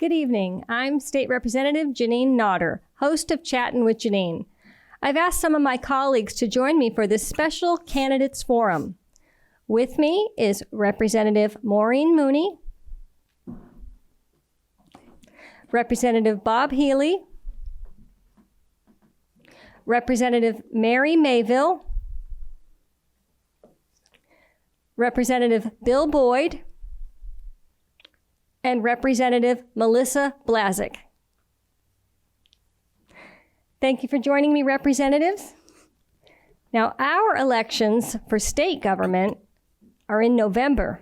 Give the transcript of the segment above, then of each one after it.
Good evening. I'm State Representative Janine Nodder, host of Chattin' with Janine. I've asked some of my colleagues to join me for this special candidates forum. With me is Representative Maureen Mooney, Representative Bob Healy, Representative Mary Mayville, Representative Bill Boyd, and Representative Melissa Blazek. Thank you for joining me, representatives. Now, our elections for state government are in November.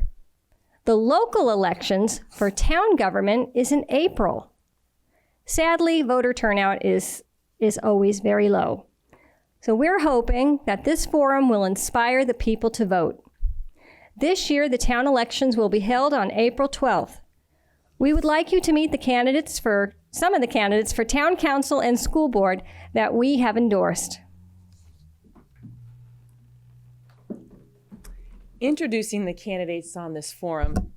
The local elections for town government is in April. Sadly, voter turnout is always very low. So we're hoping that this forum will inspire the people to vote. This year, the town elections will be held on April 12th. We would like you to meet some of the candidates for town council and school board that we have endorsed. Introducing the candidates on this forum.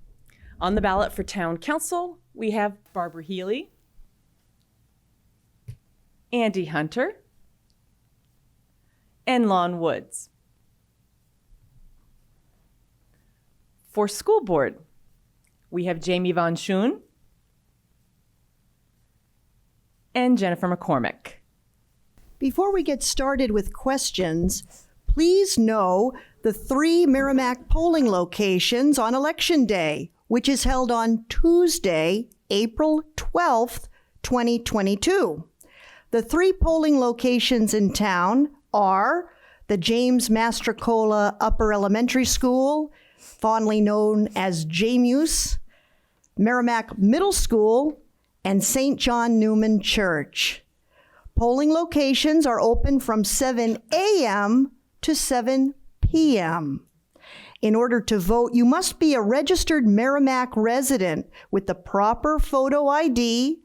On the ballot for town council, we have Barbara Healy, Andy Hunter, and Lon Woods. For school board, we have Jamie Von Schoen and Jennifer McCormick. Before we get started with questions, please know the 3 Merrimack polling locations on Election Day, which is held on Tuesday, April 12th, 2022. The 3 polling locations in town are the James Mastrocola Upper Elementary School, fondly known as JMUS, Merrimack Middle School, and St. John Newman Church. Polling locations are open from 7 a.m. to 7 p.m. In order to vote, you must be a registered Merrimack resident with the proper photo ID.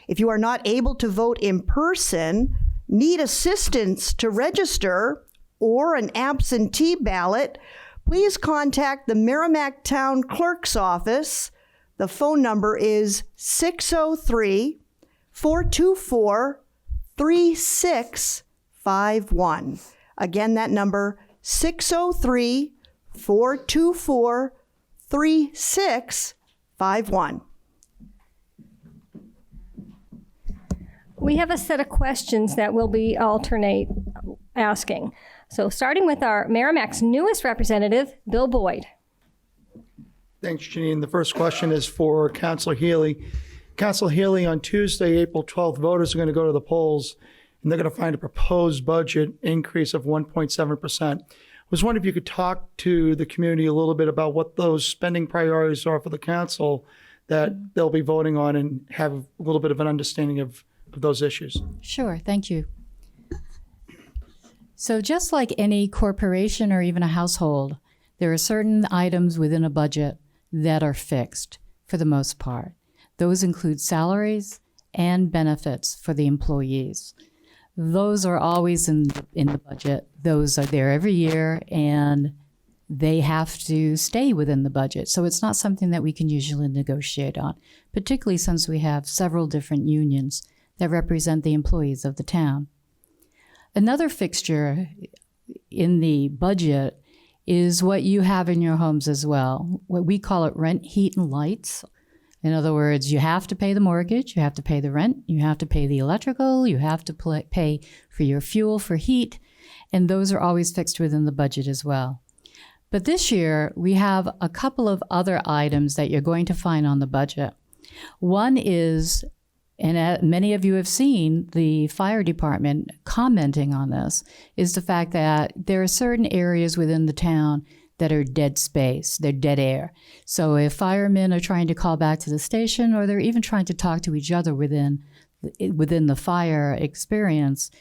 If you are not able to vote in person, need assistance to register, or an absentee ballot, please contact the Merrimack Town Clerk's Office. The phone number is 603-424-3651. Again, that number, 603-424-3651. We have a set of questions that we'll be alternate asking. So starting with our Merrimack's newest representative, Bill Boyd. Thanks, Janine. The first question is for Councilor Healy. Councilor Healy, on Tuesday, April 12th, voters are going to go to the polls and they're going to find a proposed budget increase of 1.7%. I was wondering if you could talk to the community a little bit about what those spending priorities are for the council that they'll be voting on and have a little bit of an understanding of those issues. Sure, thank you. So just like any corporation or even a household, there are certain items within a budget that are fixed for the most part. Those include salaries and benefits for the employees. Those are always in the budget. Those are there every year and they have to stay within the budget. So it's not something that we can usually negotiate on, particularly since we have several different unions that represent the employees of the town. Another fixture in the budget is what you have in your homes as well. What we call it rent, heat, and lights. In other words, you have to pay the mortgage, you have to pay the rent, you have to pay the electrical, you have to pay for your fuel for heat, and those are always fixed within the budget as well. But this year, we have a couple of other items that you're going to find on the budget. One is, and many of you have seen the fire department commenting on this, is the fact that there are certain areas within the town that are dead space, they're dead air. So if firemen are trying to call back to the station, or they're even trying to talk to each other within the fire experience,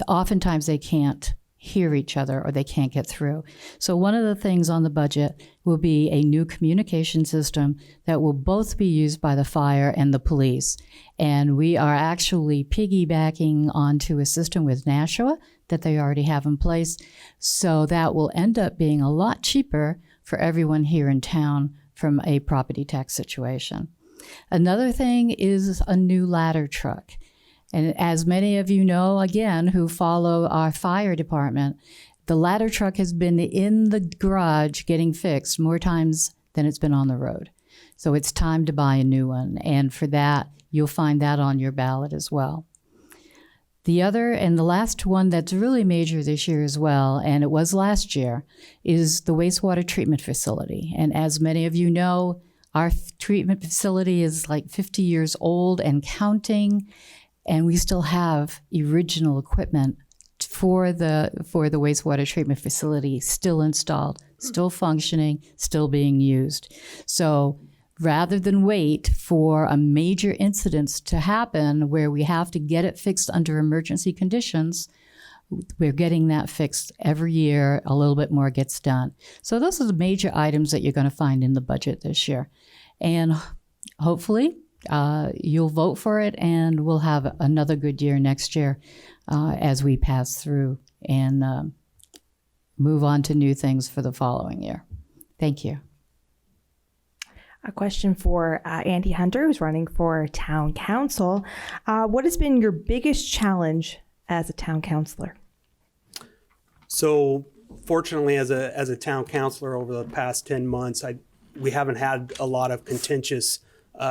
oftentimes they can't hear each other or they can't get through. So one of the things on the budget will be a new communication system that will both be used by the fire and the police. And we are actually piggybacking onto a system with Nashua that they already have in place. So that will end up being a lot cheaper for everyone here in town from a property tax situation. Another thing is a new ladder truck. And as many of you know, again, who follow our fire department, the ladder truck has been in the garage getting fixed more times than it's been on the road. So it's time to buy a new one. And for that, you'll find that on your ballot as well. The other and the last one that's really major this year as well, and it was last year, is the wastewater treatment facility. And as many of you know, our treatment facility is like 50 years old and counting, and we still have original equipment for the wastewater treatment facility still installed, still functioning, still being used. So rather than wait for a major incident to happen where we have to get it fixed under emergency conditions, we're getting that fixed every year. A little bit more gets done. So those are the major items that you're going to find in the budget this year. And hopefully you'll vote for it, and we'll have another good year next year as we pass through and move on to new things for the following year. Thank you. A question for Andy Hunter, who's running for town council. What has been your biggest challenge as a town councilor? So fortunately, as a town councilor over the past 10 months, we haven't had a lot of contentious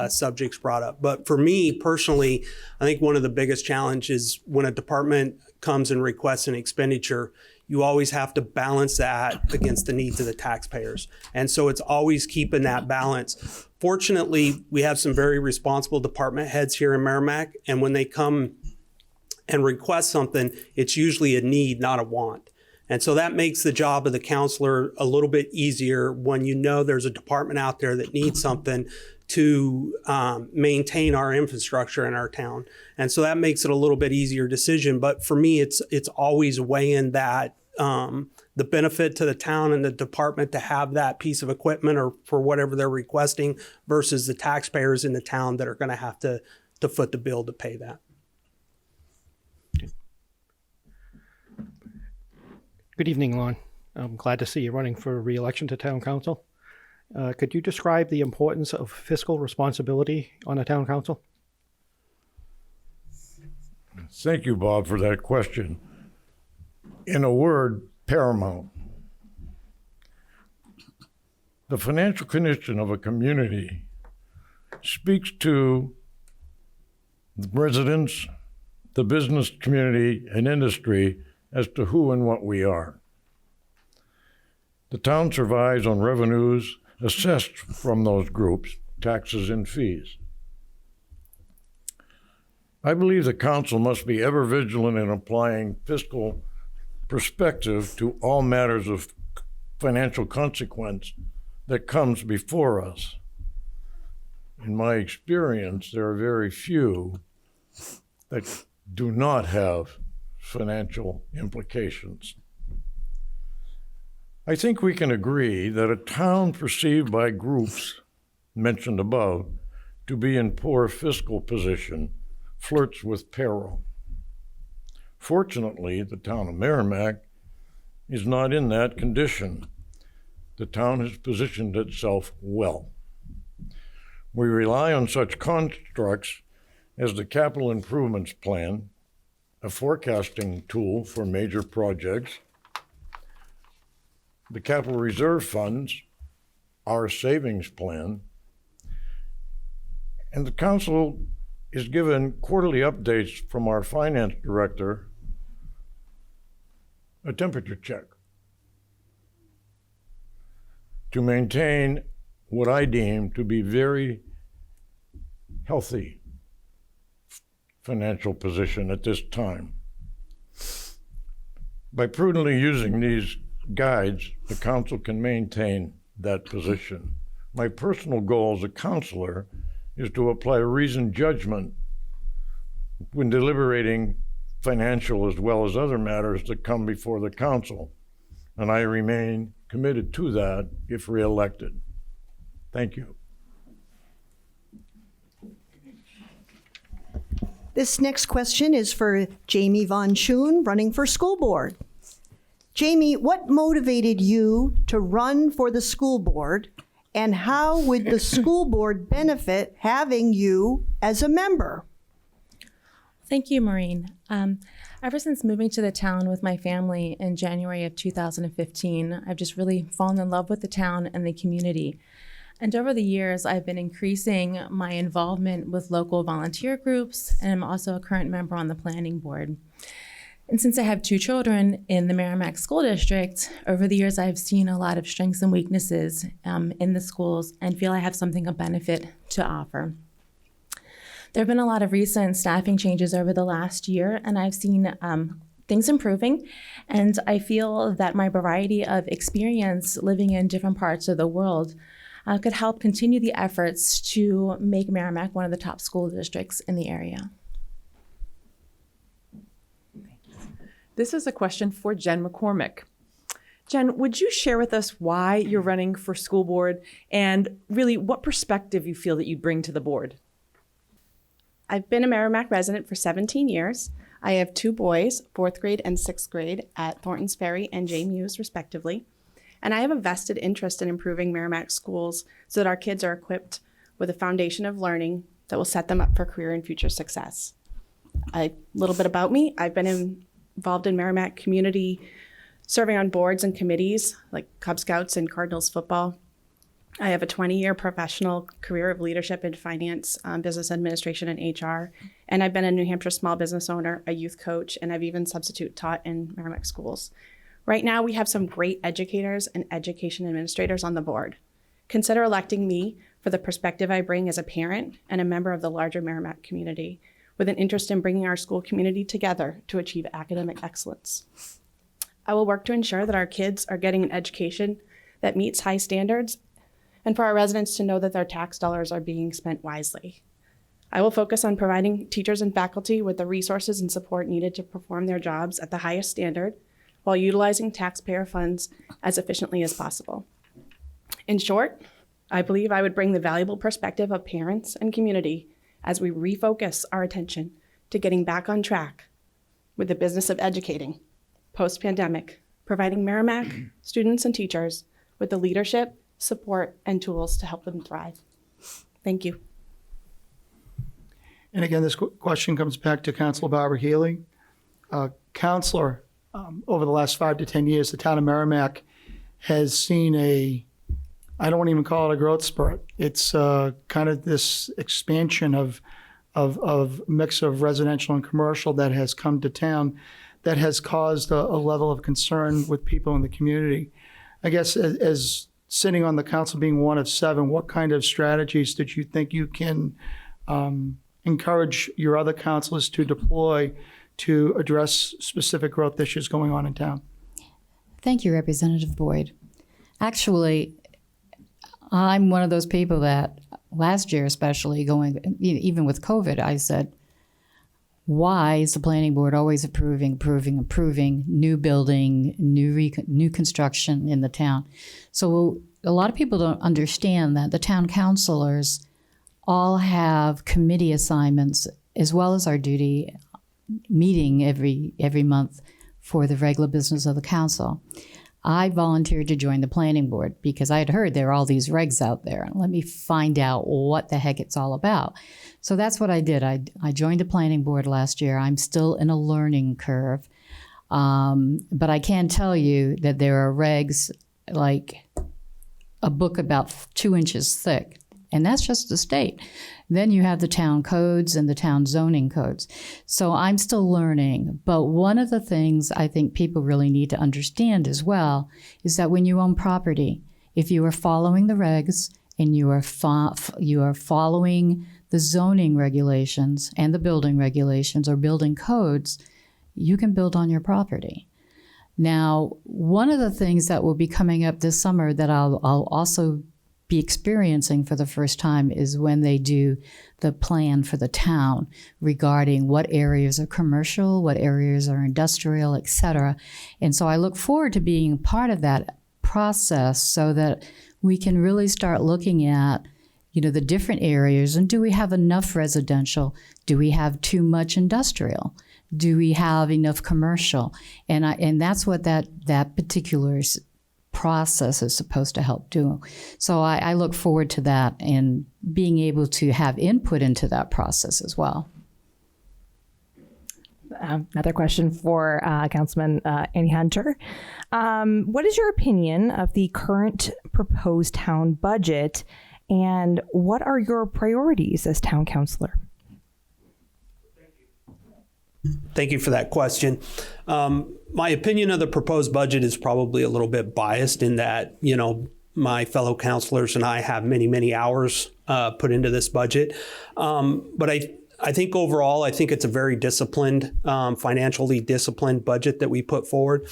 subjects brought up. But for me personally, I think one of the biggest challenges when a department comes and requests an expenditure, you always have to balance that against the needs of the taxpayers. And so it's always keeping that balance. Fortunately, we have some very responsible department heads here in Merrimack, and when they come and request something, it's usually a need, not a want. And so that makes the job of the counselor a little bit easier when you know there's a department out there that needs something to maintain our infrastructure in our town. And so that makes it a little bit easier decision. But for me, it's always weighing that the benefit to the town and the department to have that piece of equipment or for whatever they're requesting versus the taxpayers in the town that are going to have to foot the bill to pay that. Good evening, Lon. I'm glad to see you running for re-election to town council. Could you describe the importance of fiscal responsibility on a town council? Thank you, Bob, for that question. In a word, paramount. The financial condition of a community speaks to the residents, the business community, and industry as to who and what we are. The town survives on revenues assessed from those groups, taxes and fees. I believe the council must be ever vigilant in applying fiscal perspective to all matters of financial consequence that comes before us. In my experience, there are very few that do not have financial implications. I think we can agree that a town perceived by groups mentioned above to be in poor fiscal position flirts with peril. Fortunately, the town of Merrimack is not in that condition. The town has positioned itself well. We rely on such constructs as the Capital Improvements Plan, a forecasting tool for major projects, the Capital Reserve Funds, our savings plan, and the council is given quarterly updates from our finance director, a temperature check, to maintain what I deem to be very healthy financial position at this time. By prudently using these guides, the council can maintain that position. My personal goal as a counselor is to apply reasoned judgment when deliberating financial as well as other matters that come before the council, and I remain committed to that if reelected. Thank you. This next question is for Jamie Von Schoen, running for school board. Jamie, what motivated you to run for the school board, And how would the school board benefit having you as a member? Thank you, Maureen. Ever since moving to the town with my family in January of 2015, I've just really fallen in love with the town and the community. And over the years, I've been increasing my involvement with local volunteer groups, and I'm also a current member on the planning board. And since I have 2 children in the Merrimack School District, over the years I've seen a lot of strengths and weaknesses in the schools and feel I have something of benefit to offer. There have been a lot of recent staffing changes over the last year, and I've seen things improving, and I feel that my variety of experience living in different parts of the world could help continue the efforts to make Merrimack one of the top school districts in the area. This is a question for Jen McCormick. Jen, would you share with us why you're running for school board and really what perspective you feel that you bring to the board? I've been a Merrimack resident for 17 years. I have 2 boys, 4th grade and 6th grade at Thorntons Ferry and J. Muse, respectively. And I have a vested interest in improving Merrimack schools so that our kids are equipped with a foundation of learning that will set them up for career and future success. A little bit about me. I've been involved in Merrimack community, serving on boards and committees like Cub Scouts and Cardinals football. I have a 20-year professional career of leadership in finance, business administration, and HR. And I've been a New Hampshire small business owner, a youth coach, and I've even substitute taught in Merrimack schools. Right now, we have some great educators and education administrators on the board. Consider electing me for the perspective I bring as a parent and a member of the larger Merrimack community, with an interest in bringing our school community together to achieve academic excellence. I will work to ensure that our kids are getting an education that meets high standards and for our residents to know that their tax dollars are being spent wisely. I will focus on providing teachers and faculty with the resources and support needed to perform their jobs at the highest standard while utilizing taxpayer funds as efficiently as possible. In short, I believe I would bring the valuable perspective of parents and community as we refocus our attention to getting back on track with the business of educating post-pandemic, providing Merrimack students and teachers with the leadership, support, and tools to help them thrive. Thank you. And again, this question comes back to Councilor Barbara Healy. Councilor, over the last 5 to 10 years, the town of Merrimack has seen I don't want to even call it a growth spurt. It's kind of this expansion of mix of residential and commercial that has come to town that has caused a level of concern with people in the community. I guess as sitting on the council being one of 7, what kind of strategies did you think you can encourage your other councilors to deploy to address specific growth issues going on in town? Thank you, Representative Boyd. Actually, I'm one of those people that last year, especially even with COVID, I said, why is the planning board always approving new building, new construction in the town? So a lot of people don't understand that the town councilors all have committee assignments as well as our duty meeting every month for the regular business of the council. I volunteered to join the planning board because I had heard there are all these regs out there. And let me find out what the heck it's all about. So that's what I did. I joined the planning board last year. I'm still in a learning curve. But I can tell you that there are regs like a book about 2 inches thick. And that's just the state. Then you have the town codes and the town zoning codes. So I'm still learning. But one of the things I think people really need to understand as well is that when you own property, if you are following the regs and you are following the zoning regulations and the building regulations or building codes, you can build on your property. Now, one of the things that will be coming up this summer that I'll also be experiencing for the first time is when they do the plan for the town regarding what areas are commercial, what areas are industrial, et cetera. And so I look forward to being part of that process so that we can really start looking at, the different areas, and do we have enough residential? Do we have too much industrial? Do we have enough commercial? And that's what that particular process is supposed to help do. So I look forward to that and being able to have input into that process as well. Another question for Councilman Andy Hunter. What is your opinion of the current proposed town budget, and what are your priorities as town councilor? Thank you for that question. My opinion of the proposed budget is probably a little bit biased in that, my fellow councilors and I have many, many hours put into this budget. But I think overall, I think it's a very disciplined, financially disciplined budget that we put forward.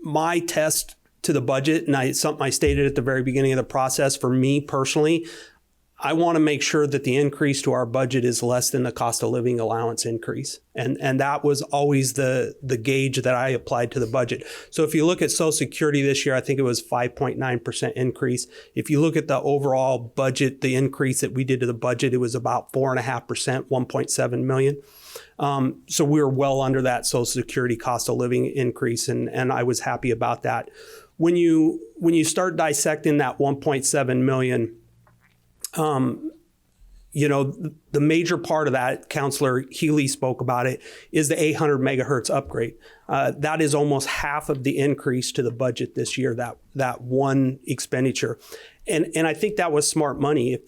My test to the budget, and something I stated at the very beginning of the process, for me personally, I want to make sure that the increase to our budget is less than the cost of living allowance increase. And that was always the gauge that I applied to the budget. So if you look at Social Security this year, I think it was 5.9% increase. If you look at the overall budget, the increase that we did to the budget, it was about 4.5%, 1.7 million. So we were well under that Social Security cost of living increase, and I was happy about that. When you start dissecting that 1.7 million, the major part of that, Councilor Healy spoke about it, is the 800 megahertz upgrade. That is almost half of the increase to the budget this year, that one expenditure. And I think that was smart money.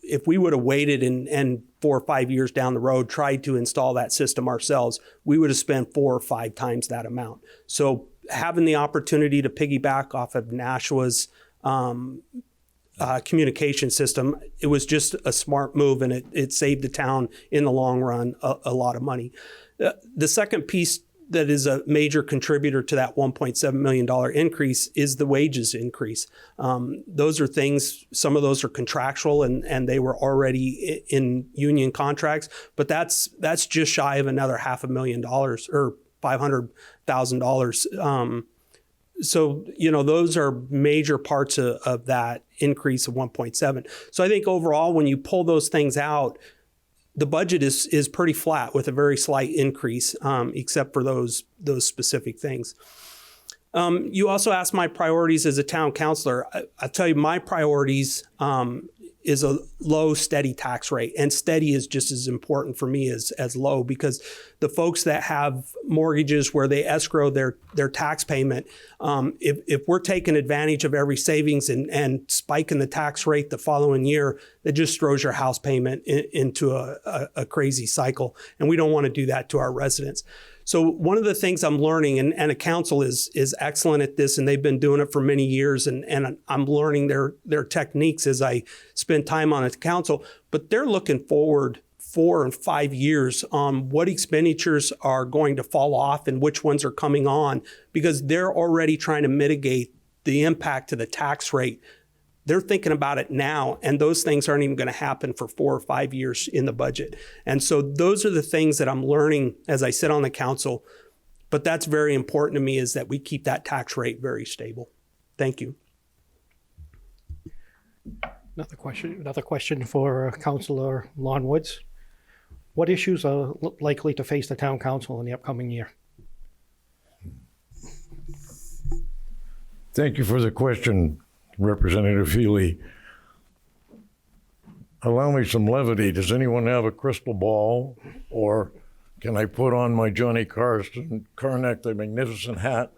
If we would have waited and 4 or 5 years down the road tried to install that system ourselves, we would have spent 4 or 5 times that amount. So having the opportunity to piggyback off of Nashua's communication system, it was just a smart move, and it saved the town in the long run a lot of money. The second piece that is a major contributor to that $1.7 million increase is the wages increase. Those are things, some of those are contractual and they were already in union contracts, but that's just shy of another $500,000 or $500,000. So, those are major parts of that increase of 1.7. So I think overall, when you pull those things out, the budget is pretty flat with a very slight increase, except for those specific things. You also asked my priorities as a town councilor. I'll tell you, my priorities is a low, steady tax rate. And steady is just as important for me as low, because the folks that have mortgages where they escrow their tax payment, if we're taking advantage of every savings and spiking the tax rate the following year, it just throws your house payment into a crazy cycle. And we don't want to do that to our residents. So one of the things I'm learning, and a council is excellent at this, and they've been doing it for many years, and I'm learning their techniques as I spend time on the council, but they're looking forward 4 and 5 years on what expenditures are going to fall off and which ones are coming on, because they're already trying to mitigate the impact to the tax rate. They're thinking about it now, and those things aren't even going to happen for 4 or 5 years in the budget. And so those are the things that I'm learning as I sit on the council. But that's very important to me, is that we keep that tax rate very stable. Thank you. Another question for Councilor Lon Woods. What issues are likely to face the town council in the upcoming year? Thank you for the question, Representative Healy. Allow me some levity. Does anyone have a crystal ball, or can I put on my Johnny Carneck the Magnificent hat?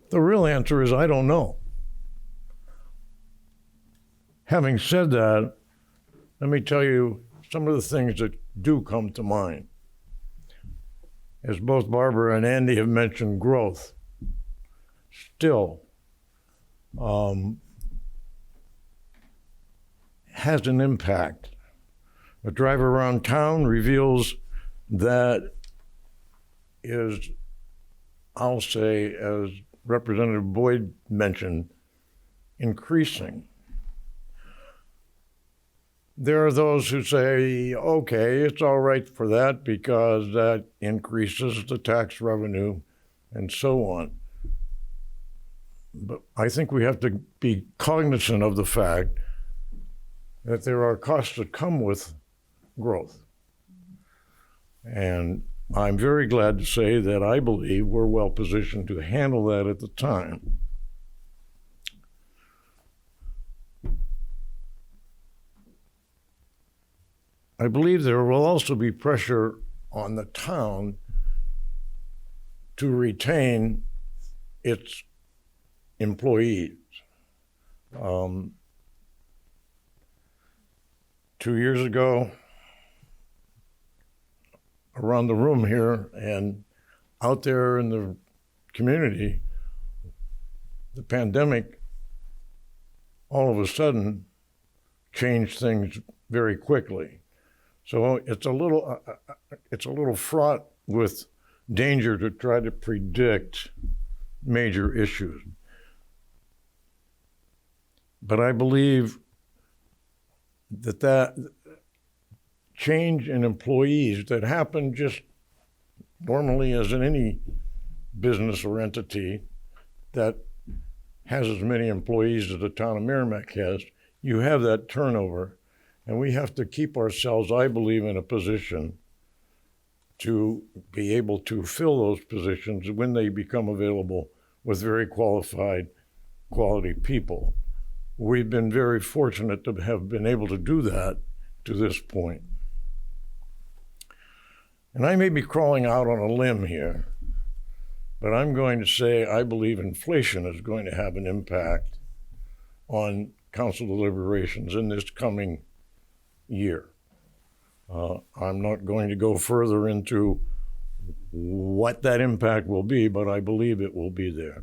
The real answer is I don't know. Having said that, let me tell you some of the things that do come to mind. As both Barbara and Andy have mentioned, growth still has an impact. A drive around town reveals that is, I'll say, as Representative Boyd mentioned, increasing. There are those who say, okay, it's all right for that because that increases the tax revenue and so on. But I think we have to be cognizant of the fact that there are costs that come with growth. And I'm very glad to say that I believe we're well positioned to handle that at the time. I believe there will also be pressure on the town to retain its employees. 2 years ago, around the room here and out there in the community, the pandemic all of a sudden changed things very quickly. So it's a little fraught with danger to try to predict major issues. But I believe that change in employees that happen just normally as in any business or entity that has as many employees as the town of Merrimack has, you have that turnover. And we have to keep ourselves, I believe, in a position to be able to fill those positions when they become available with very quality people. We've been very fortunate to have been able to do that to this point. And I may be crawling out on a limb here, but I'm going to say I believe inflation is going to have an impact on council deliberations in this coming year. I'm not going to go further into what that impact will be, but I believe it will be there.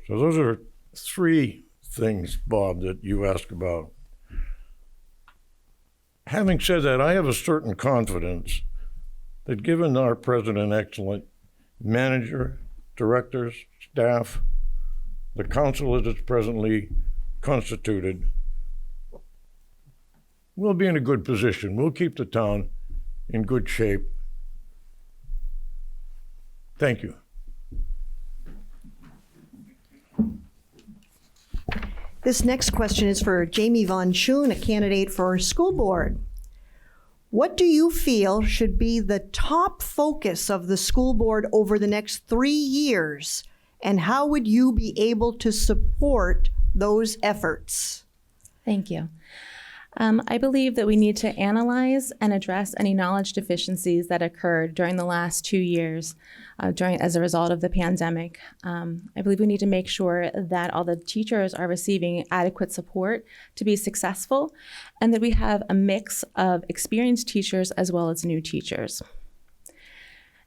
So those are three things, Bob, that you asked about. Having said that, I have a certain confidence that given our president, excellent manager, directors, staff, the council as it's presently constituted, we'll be in a good position. We'll keep the town in good shape. Thank you. This next question is for Jamie Von Schoen, a candidate for school board. What do you feel should be the top focus of the school board over the next 3 years, and how would you be able to support those efforts? Thank you. I believe that we need to analyze and address any knowledge deficiencies that occurred during the last 2 years as a result of the pandemic. I believe we need to make sure that all the teachers are receiving adequate support to be successful, and that we have a mix of experienced teachers as well as new teachers.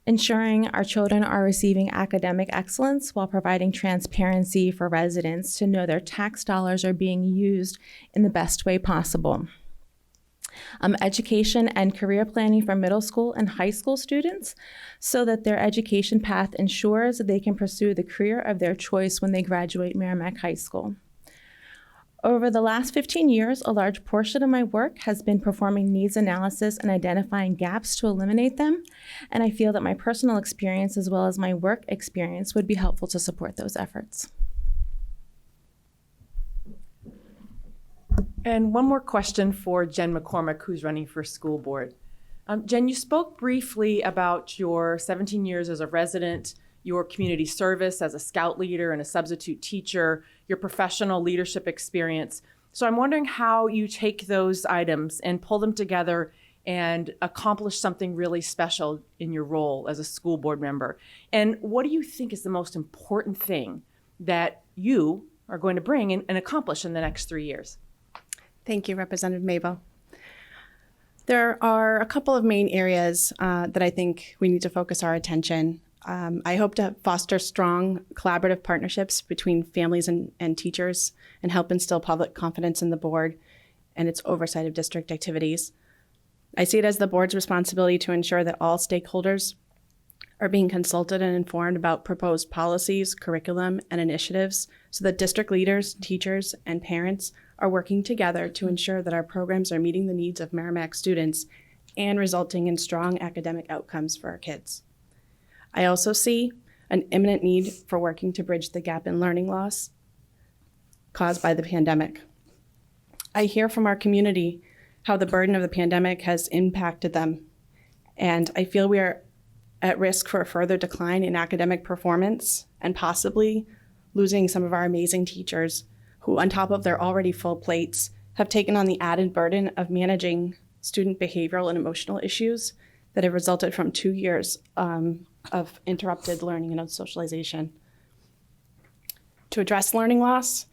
Ensuring our children are receiving academic excellence while providing transparency for residents to know their tax dollars are being used in the best way possible. Education and career planning for middle school and high school students so that their education path ensures that they can pursue the career of their choice when they graduate Merrimack High School. Over the last 15 years, a large portion of my work has been performing needs analysis and identifying gaps to eliminate them, and I feel that my personal experience as well as my work experience would be helpful to support those efforts. And one more question for Jen McCormick, who's running for school board. Jen, you spoke briefly about your 17 years as a resident, your community service as a scout leader and a substitute teacher, your professional leadership experience. So I'm wondering how you take those items and pull them together and accomplish something really special in your role as a school board member. And what do you think is the most important thing that you are going to bring and accomplish in the next 3 years? Thank you, Representative Mabel. There are a couple of main areas that I think we need to focus our attention. I hope to foster strong collaborative partnerships between families and teachers and help instill public confidence in the board and its oversight of district activities. I see it as the board's responsibility to ensure that all stakeholders are being consulted and informed about proposed policies, curriculum, and initiatives so that district leaders, teachers, and parents are working together to ensure that our programs are meeting the needs of Merrimack students and resulting in strong academic outcomes for our kids. I also see an imminent need for working to bridge the gap in learning loss caused by the pandemic. I hear from our community how the burden of the pandemic has impacted them, and I feel we are at risk for a further decline in academic performance and possibly losing some of our amazing teachers who, on top of their already full plates, have taken on the added burden of managing student behavioral and emotional issues that have resulted from 2 years of interrupted learning and socialization. To address learning loss,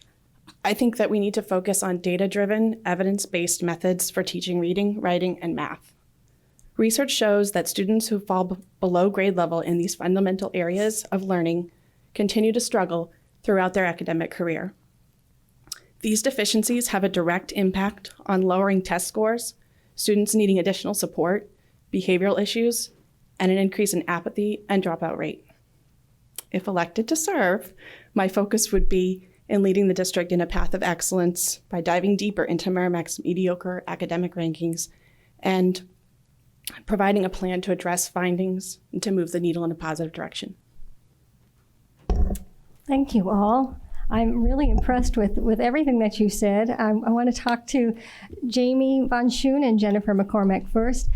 I think that we need to focus on data-driven, evidence-based methods for teaching reading, writing, and math. Research shows that students who fall below grade level in these fundamental areas of learning continue to struggle throughout their academic career. These deficiencies have a direct impact on lowering test scores, students needing additional support, behavioral issues, and an increase in apathy and dropout rate. If elected to serve, my focus would be in leading the district in a path of excellence by diving deeper into Merrimack's mediocre academic rankings and providing a plan to address findings and to move the needle in a positive direction. Thank you all. I'm really impressed with everything that you said. I want to talk to Jamie Von Schoen and Jennifer McCormack first.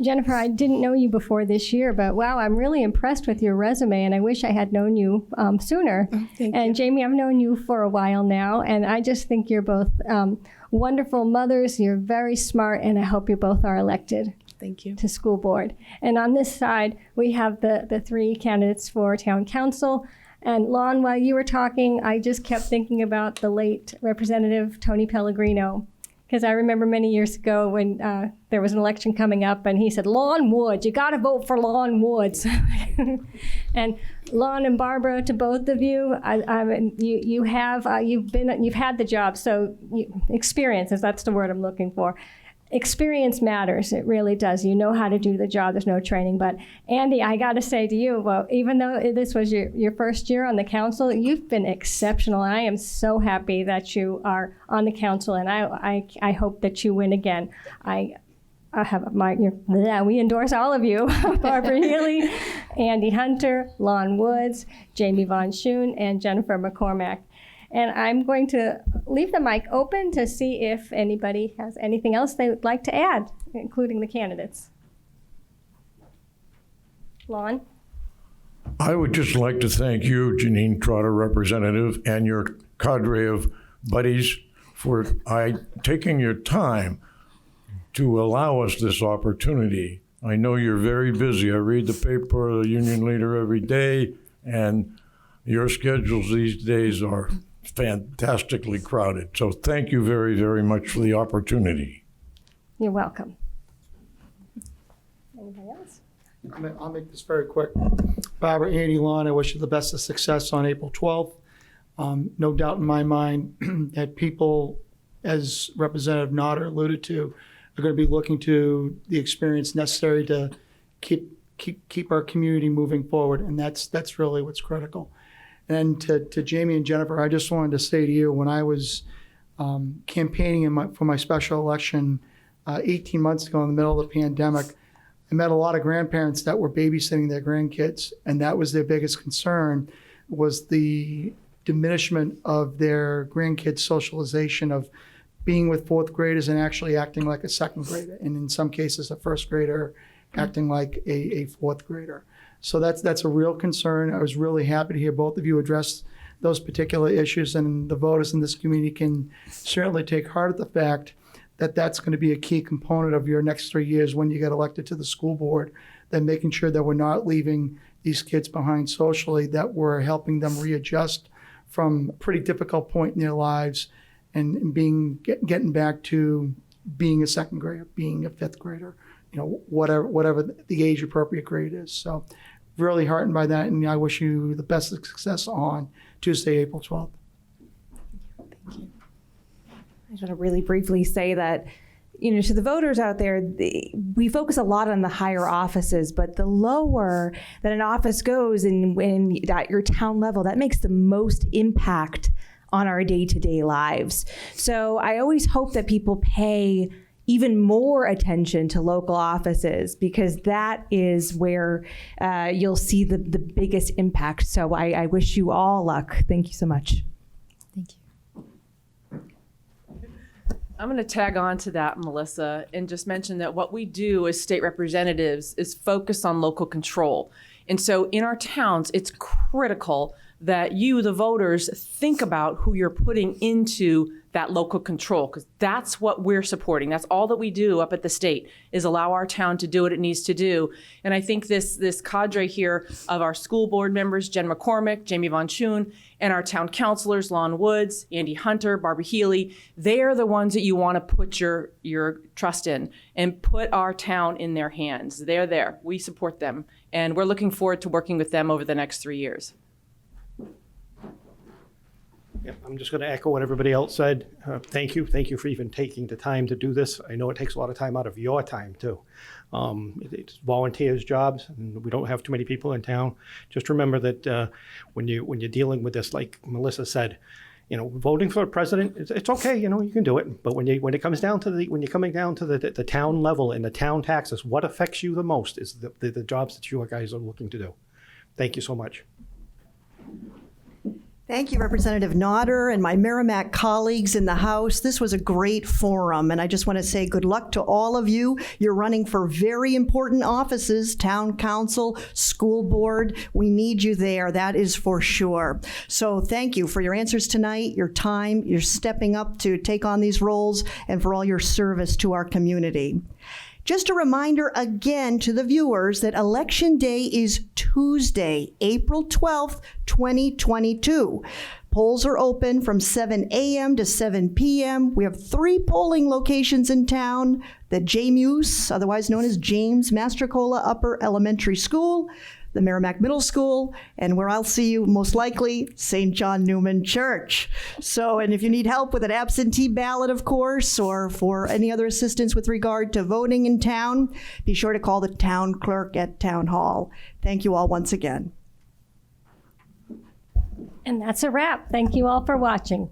Jennifer, I didn't know you before this year, but wow, I'm really impressed with your resume, and I wish I had known you sooner. Thank and you. Jamie, I've known you for a while now, and I just think you're both wonderful mothers. You're very smart, and I hope you both are elected. Thank you. To school board. And on this side, we have the three candidates for town council. And Lon, while you were talking, I just kept thinking about the late Representative Tony Pellegrino, because I remember many years ago when there was an election coming up, and he said, "Lon Woods, you got to vote for Lon Woods." And Lon and Barbara, to both of you, you've had the job, so experiences. That's the word I'm looking for. Experience matters. It really does. You know how to do the job. There's no training. But Andy, I got to say to you, well, even though this was your first year on the council, you've been exceptional. I am so happy that you are on the council, and I hope that you win again. I have we endorse all of you: Barbara Healy, Andy Hunter, Lon Woods, Jamie Von Schoen, and Jennifer McCormack. And I'm going to leave the mic open to see if anybody has anything else they would like to add, including the candidates. Lon? I would just like to thank you, Janine Trotter, Representative, and your cadre of buddies for taking your time to allow us this opportunity. I know you're very busy. I read the paper, the Union Leader, every day, and your schedules these days are fantastically crowded. So thank you very, very much for the opportunity. You're welcome. Anybody else? I'll make this very quick. Barbara, Andy, Lon, I wish you the best of success on April 12th. No doubt in my mind that people, as Representative Notter alluded to, are going to be looking to the experience necessary to keep our community moving forward, and that's really what's critical. And to Jamie and Jennifer, I just wanted to say to you, when I was campaigning for my special election 18 months ago in the middle of the pandemic, I met a lot of grandparents that were babysitting their grandkids, and that was their biggest concern, was the diminishment of their grandkids' socialization, of being with fourth graders and actually acting like a second grader, and in some cases a first grader acting like a fourth grader. So that's a real concern. I was really happy to hear both of you address those particular issues, and the voters in this community can certainly take heart at the fact that that's going to be a key component of your next 3 years when you get elected to the school board, that making sure that we're not leaving these kids behind socially, that we're helping them readjust from a pretty difficult point in their lives and getting back to being a second grader, being a fifth grader, whatever the age appropriate grade is. So really heartened by that, and I wish you the best of success on Tuesday, April 12th. Thank you. I just want to really briefly say that, to the voters out there, we focus a lot on the higher offices, but the lower that an office goes and when at your town level, that makes the most impact on our day-to-day lives. So I always hope that people pay even more attention to local offices, because that is where you'll see the biggest impact. So I wish you all luck. Thank you so much. Thank you. I'm going to tag on to that, Melissa, and just mention that what we do as state representatives is focus on local control. And so in our towns, it's critical that you, the voters, think about who you're putting into that local control, because that's what we're supporting. That's all that we do up at the state, is allow our town to do what it needs to do. And I think this cadre here of our school board members, Jen McCormick, Jamie Von Choon, and our town councilors, Lon Woods, Andy Hunter, Barbara Healy, they are the ones that you want to put your trust in and put our town in their hands. They're there. We support them. And we're looking forward to working with them over the next 3 years. Yeah, I'm just going to echo what everybody else said. Thank you. Thank you for even taking the time to do this. I know it takes a lot of time out of your time, too. It's volunteers' jobs, and we don't have too many people in town. Just remember that when you're dealing with this, like Melissa said, voting for a president, it's okay. You can do it. But when it comes down to when you're coming down to the town level and the town taxes, what affects you the most is the jobs that you guys are looking to do. Thank you so much. Thank you, Representative Nodder and my Merrimack colleagues in the House. This was a great forum, and I just want to say good luck to all of you. You're running for very important offices, town council, school board. We need you there, that is for sure. So thank you for your answers tonight, your time, your stepping up to take on these roles, and for all your service to our community. Just a reminder again to the viewers that Election Day is Tuesday, April 12th, 2022. Polls are open from 7 a.m. to 7 p.m. We have 3 polling locations in town: the JMUS, otherwise known as James Mastrocola Upper Elementary School, the Merrimack Middle School, and where I'll see you most likely, St. John Newman Church. So, and if you need help with an absentee ballot, of course, or for any other assistance with regard to voting in town, be sure to call the town clerk at Town Hall. Thank you all once again. And that's a wrap. Thank you all for watching.